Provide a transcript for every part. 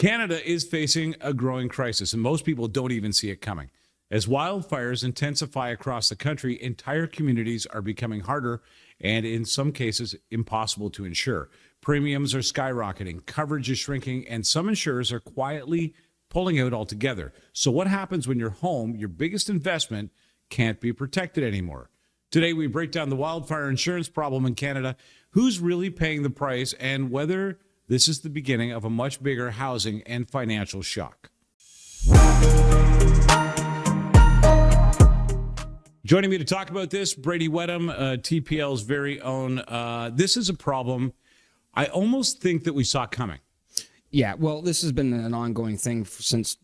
Canada is facing a growing crisis, and most people don't even see it coming. As wildfires intensify across the country, entire communities are becoming harder and, in some cases, impossible to insure. Premiums are skyrocketing, coverage is shrinking, and some insurers are quietly pulling out altogether. So what happens when your home, your biggest investment, can't be protected anymore? Today, we break down the wildfire insurance problem in Canada, who's really paying the price, and whether this is the beginning of a much bigger housing and financial shock. Joining me to talk about this, Bradie Whetham, TPL's very own. This is a problem I almost think that we saw coming. Yeah, well, this has been an ongoing thing since,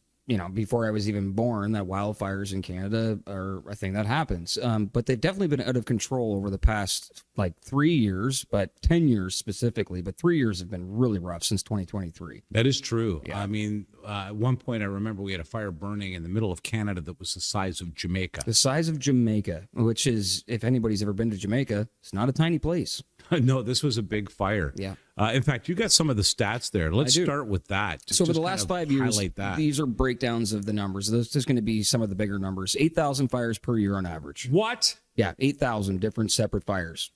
before I was even born, that wildfires in Canada are a thing that happens. But they've definitely been out of control over the past, 3 years, but 10 years specifically. But 3 years have been really rough since 2023. That is true. Yeah. I mean, at one point, I remember we had a fire burning in the middle of Canada that was the size of Jamaica. The size of Jamaica, which is, if anybody's ever been to Jamaica, it's not a tiny place. No, this was a big fire. Yeah. In fact, you got some of the stats there. Let's start with that. So over the last 5 years, these are breakdowns of the numbers. There's going to be some of the bigger numbers. 8,000 fires per year on average. What? Yeah, 8,000 different separate fires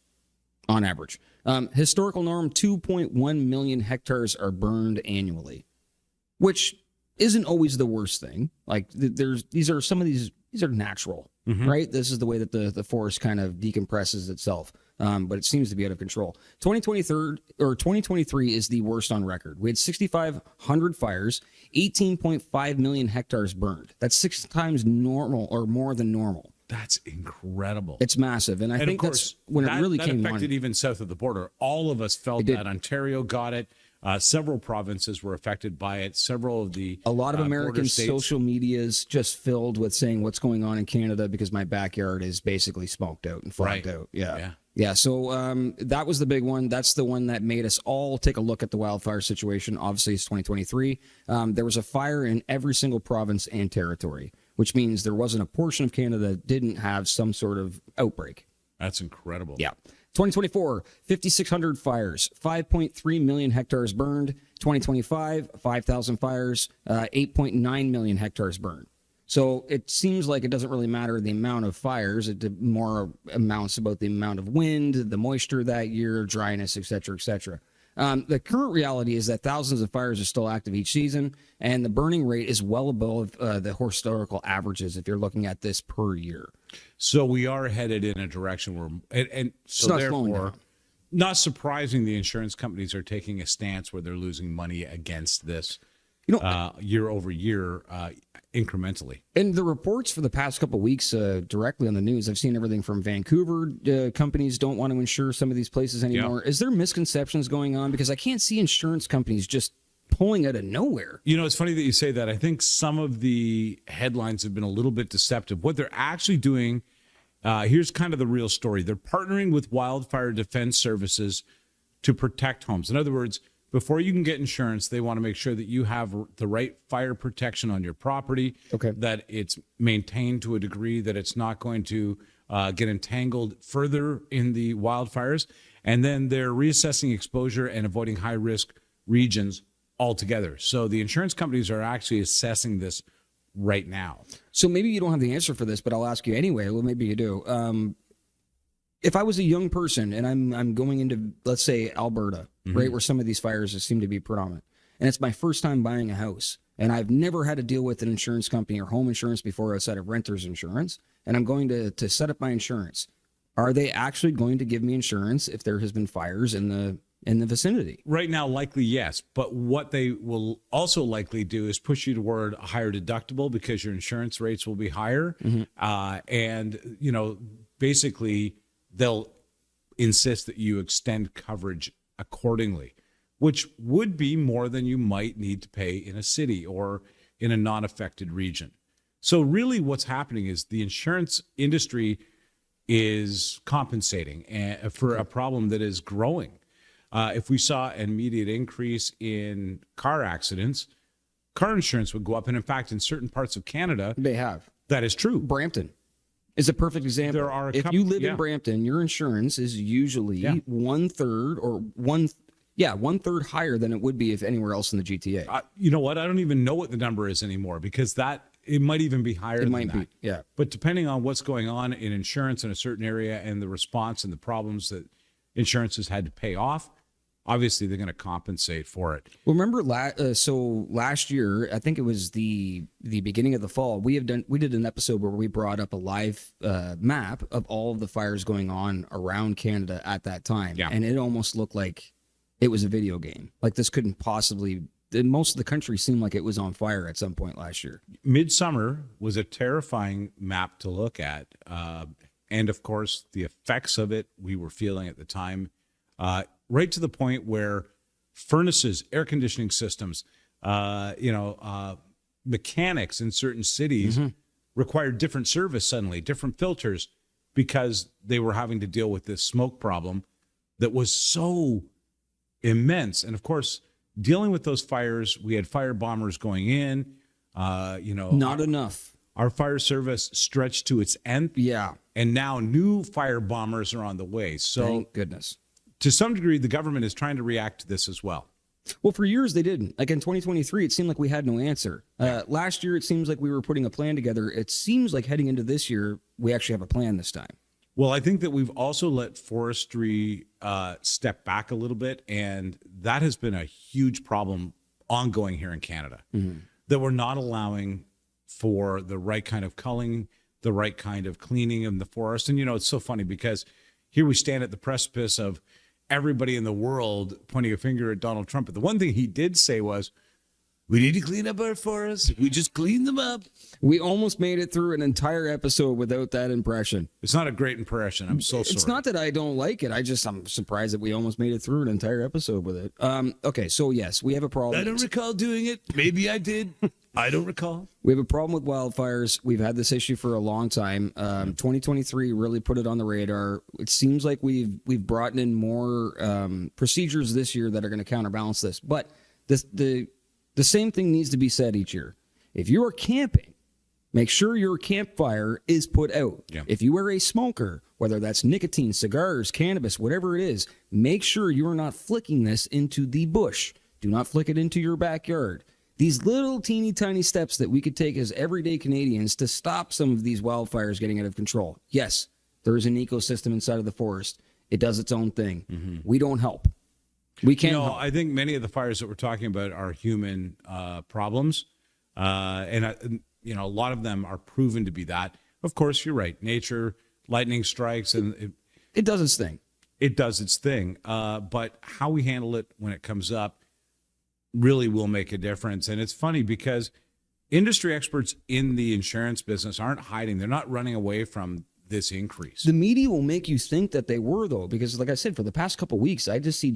on average. Historical norm, 2.1 million hectares are burned annually, which isn't always the worst thing. These are natural, right? This is the way that the forest kind of decompresses itself. But it seems to be out of control. 2023 is the worst on record. We had 6,500 fires, 18.5 million hectares burned. That's 6 times normal or more than normal. That's incredible. It's massive. And I think of course, that's when it really came on. That affected even south of the border. All of us felt that. Ontario got it. Several provinces were affected by it. A lot of American social media is just filled with saying what's going on in Canada because my backyard is basically smoked out and fogged out. Yeah. So that was the big one. That's the one that made us all take a look at the wildfire situation. Obviously, it's 2023. There was a fire in every single province and territory, which means there wasn't a portion of Canada that didn't have some sort of outbreak. That's incredible. Yeah. 2024, 5,600 fires, 5.3 million hectares burned. 2025, 5,000 fires, 8.9 million hectares burned. So it seems like it doesn't really matter the amount of fires. It more amounts about the amount of wind, the moisture that year, dryness, et cetera, et cetera. The current reality is that thousands of fires are still active each season, and the burning rate is well above the historical averages if you're looking at this per year. So we are headed in a direction where, and so therefore, not surprising the insurance companies are taking a stance where they're losing money against this year over year incrementally. And the reports for the past couple of weeks directly on the news, I've seen everything from Vancouver companies don't want to insure some of these places anymore. Yeah. Is there misconceptions going on? Because I can't see insurance companies just pulling out of nowhere. It's funny that you say that. I think some of the headlines have been a little bit deceptive. What they're actually doing, here's kind of the real story. They're partnering with wildfire defense services to protect homes. In other words, before you can get insurance, they want to make sure that you have the right fire protection on your property, that it's maintained to a degree that it's not going to get entangled further in the wildfires. And then they're reassessing exposure and avoiding high-risk regions altogether. So the insurance companies are actually assessing this right now. So maybe you don't have the answer for this, but I'll ask you anyway. Well, maybe you do. If I was a young person and I'm going into, let's say, Alberta, right, where some of these fires seem to be predominant, and it's my first time buying a house, and I've never had to deal with an insurance company or home insurance before outside of renter's insurance, and I'm going to set up my insurance, are they actually going to give me insurance if there has been fires in the vicinity? Right now, likely yes. But what they will also likely do is push you toward a higher deductible because your insurance rates will be higher. And, basically they'll insist that you extend coverage accordingly, which would be more than you might need to pay in a city or in a non-affected region. So really what's happening is the insurance industry is compensating for a problem that is growing. If we saw an immediate increase in car accidents, car insurance would go up. And in fact, in certain parts of Canada, they have. That is true. Brampton is a perfect example. There are if you live in Brampton, your insurance is usually 1/3 or Yeah, 1/3 higher than it would be if anywhere else in the GTA. You know what? I don't even know what the number is anymore because it might even be higher than that. Yeah. But depending on what's going on in insurance in a certain area and the response and the problems that insurance has had to pay off, obviously they're going to compensate for it. Well, remember last year, I think it was the beginning of the fall, we did an episode where we brought up a live map of all of the fires going on around Canada at that time. Yeah. And it almost looked like it was a video game. Like this couldn't possibly, most of the country seemed like it was on fire at some point last year. Midsummer was a terrifying map to look at. And of course, the effects of it we were feeling at the time, right to the point where furnaces, air conditioning systems, mechanics in certain cities required different service suddenly, different filters, because they were having to deal with this smoke problem that was so immense. And of course, dealing with those fires, we had fire bombers going in. Not enough. Our fire service stretched to its nth. Yeah. And now new fire bombers are on the way. So thank goodness. To some degree, the government is trying to react to this as well. Well, for years they didn't. Like in 2023, it seemed like we had no answer. Last year, it seems like we were putting a plan together. It seems like heading into this year, we actually have a plan this time. Well, I think that we've also let forestry step back a little bit, and that has been a huge problem ongoing here in Canada, that we're not allowing for the right kind of culling, the right kind of cleaning of the forest. And, it's so funny because here we stand at the precipice of everybody in the world pointing a finger at Donald Trump. But the one thing he did say was, we need to clean up our forests. We just clean them up. We almost made it through an entire episode without that impression. It's not a great impression. I'm so sorry. It's not that I don't like it. I'm surprised that we almost made it through an entire episode with it. Okay, so yes, we have a problem. I don't recall doing it. Maybe I did. I don't recall. We have a problem with wildfires. We've had this issue for a long time. 2023 really put it on the radar. It seems like we've brought in more procedures this year that are going to counterbalance this. But the same thing needs to be said each year. If you are camping, make sure your campfire is put out. Yeah. If you are a smoker, whether that's nicotine, cigars, cannabis, whatever it is, make sure you are not flicking this into the bush. Do not flick it into your backyard. These little teeny tiny steps that we could take as everyday Canadians to stop some of these wildfires getting out of control. Yes, there is an ecosystem inside of the forest. It does its own thing. We don't help. We can't. I think many of the fires that we're talking about are human problems, and a lot of them are proven to be that. Of course, you're right. Nature, lightning strikes, and it does its thing. It does its thing. But how we handle it when it comes up really will make a difference. And it's funny because industry experts in the insurance business aren't hiding. They're not running away from this increase. The media will make you think that they were, though, because like I said, for the past couple of weeks, I just see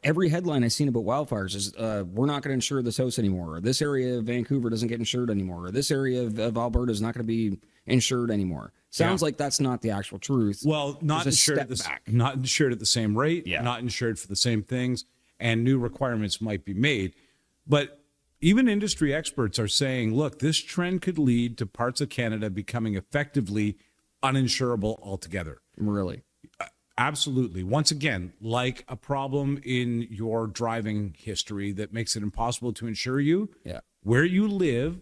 every headline I've seen about wildfires is we're not going to insure this house anymore, or this area of Vancouver doesn't get insured anymore, or this area of Alberta is not going to be insured anymore. Sounds like that's not the actual truth. Well, not insured at the same rate, not insured for the same things, and new requirements might be made. But even industry experts are saying, look, this trend could lead to parts of Canada becoming effectively uninsurable altogether. Really? Absolutely. Once again, like a problem in your driving history that makes it impossible to insure you, where you live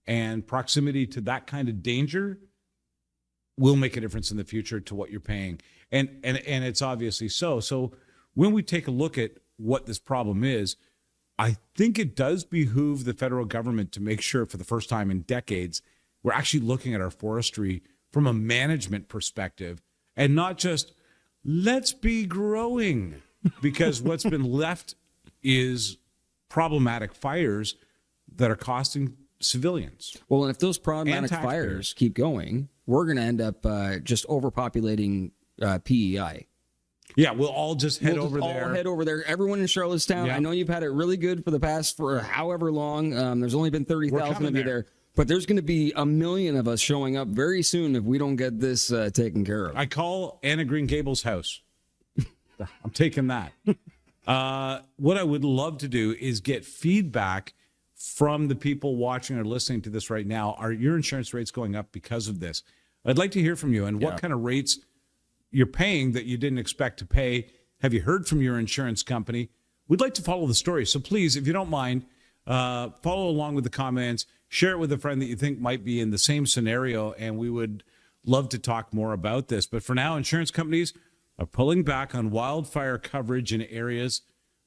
and proximity to that kind of danger will make a difference in the future to what you're paying. And it's obviously so. So when we take a look at what this problem is, I think it does behoove the federal government to make sure for the first time in decades, we're actually looking at our forestry from a management perspective and not just let's be growing, because what's been left is problematic fires that are costing civilians. Well, and if those problematic fires keep going, we're going to end up just overpopulating PEI. Yeah, we'll all just head over there. All head over there. Everyone in Charlottetown. Yeah. I know you've had it really good for however long. There's only been 30,000 of you there. But there's going to be 1 million of us showing up very soon if we don't get this taken care of. I call Anna Green Gable's house. I'm taking that. What I would love to do is get feedback from the people watching or listening to this right now. Are your insurance rates going up because of this? I'd like to hear from you and what kind of rates you're paying that you didn't expect to pay. Have you heard from your insurance company? We'd like to follow the story. So please, if you don't mind, follow along with the comments, share it with a friend that you think might be in the same scenario, and we would love to talk more about this. But for now, insurance companies are pulling back on wildfire coverage in areas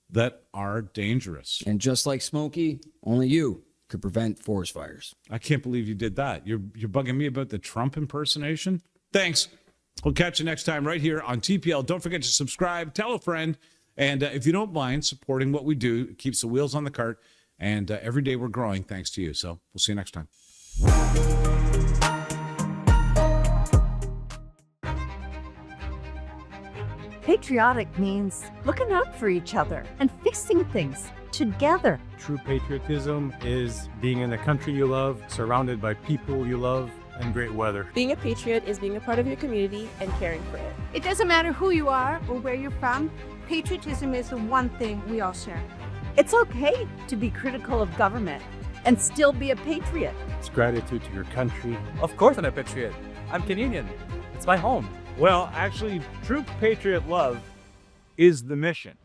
that are dangerous. And just like Smokey, only you could prevent forest fires. I can't believe you did that. You're bugging me about the Trump impersonation? Thanks. We'll catch you next time right here on TPL. Don't forget to subscribe, tell a friend, and if you don't mind supporting what we do, it keeps the wheels on the cart, and every day we're growing thanks to you. So we'll see you next time. Patriotic means looking out for each other and fixing things together. True patriotism is being in the country you love, surrounded by people you love, and great weather. Being a patriot is being a part of your community and caring for it. It doesn't matter who you are or where you're from, patriotism is the one thing we all share. It's okay to be critical of government and still be a patriot. It's gratitude to your country. Of course I'm a patriot. I'm Canadian. It's my home. Well, actually, true patriot love is the mission.